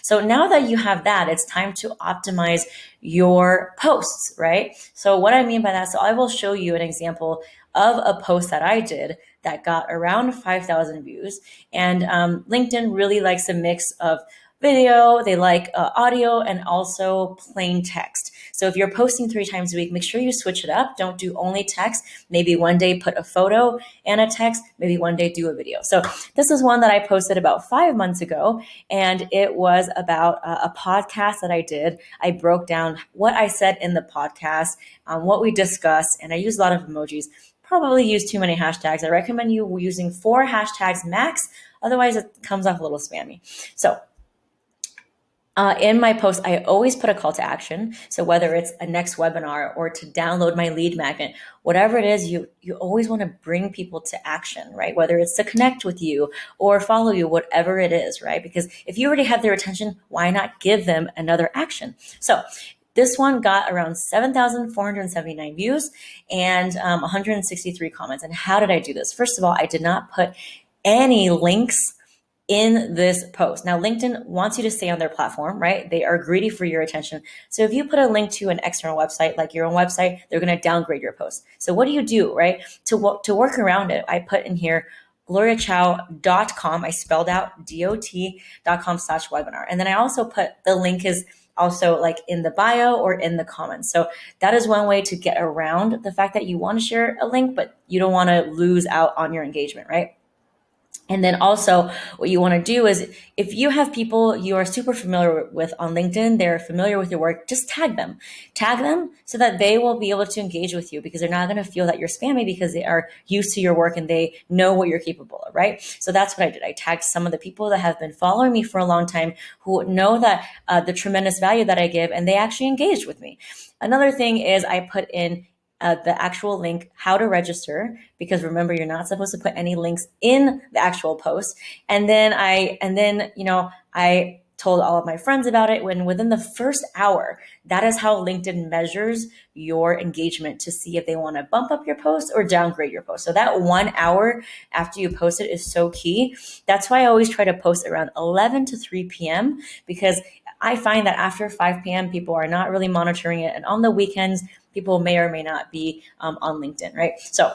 So now that you have that, it's time to optimize your posts, right? So what I mean by that, so I will show you an example of a post that I did that got around 5,000 views. And LinkedIn really likes a mix of video, they like audio, and also plain text. So if you're posting 3 times a week, make sure you switch it up. Don't do only text. Maybe one day put a photo and a text, maybe one day do a video. So this is one that I posted about 5 months ago, and it was about a podcast that I did. I broke down what I said in the podcast, what we discussed, and I used a lot of emojis. Probably use too many hashtags. I recommend you using 4 hashtags max. Otherwise, it comes off a little spammy. So in my post, I always put a call to action. So whether it's a next webinar or to download my lead magnet, whatever it is, you always want to bring people to action, right? Whether it's to connect with you or follow you, whatever it is, right? Because if you already have their attention, why not give them another action? So this one got around 7,479 views and 163 comments. And how did I do this? First of all, I did not put any links in this post. Now, LinkedIn wants you to stay on their platform, right? They are greedy for your attention. So if you put a link to an external website, like your own website, they're going to downgrade your post. So what do, right? To work around it, I put in here gloriachou.com. I spelled out dot.com/webinar. And then I also put the link is also like in the bio or in the comments. So that is one way to get around the fact that you want to share a link, but you don't want to lose out on your engagement, right? And then also what you want to do is if you have people you are super familiar with on LinkedIn, they're familiar with your work, just tag them so that they will be able to engage with you because they're not going to feel that you're spammy because they are used to your work and they know what you're capable of, right? So that's what I did. I tagged some of the people that have been following me for a long time who know that the tremendous value that I give, and they actually engaged with me. Another thing is I put in the actual link, how to register, because remember, you're not supposed to put any links in the actual post. And then I told all of my friends about it within the first hour. That is how LinkedIn measures your engagement to see if they want to bump up your post or downgrade your post. So that 1 hour after you post it is so key. That's why I always try to post around 11 to 3 p.m. because I find that after 5 p.m., people are not really monitoring it. And on the weekends, people may or may not be on LinkedIn, right? So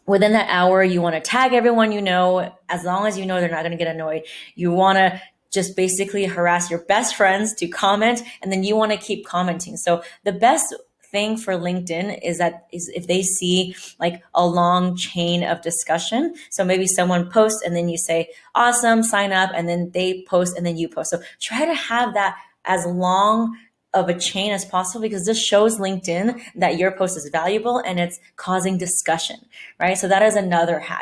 within that hour, you want to tag everyone you know, as long as you know they're not going to get annoyed. You want to just basically harass your best friends to comment, and then you want to keep commenting. So the best thing for LinkedIn is if they see like a long chain of discussion. So maybe someone posts and then you say, awesome, sign up, and then they post and then you post. So try to have that as long of a chain as possible, because this shows LinkedIn that your post is valuable and it's causing discussion, right? So that is another hack.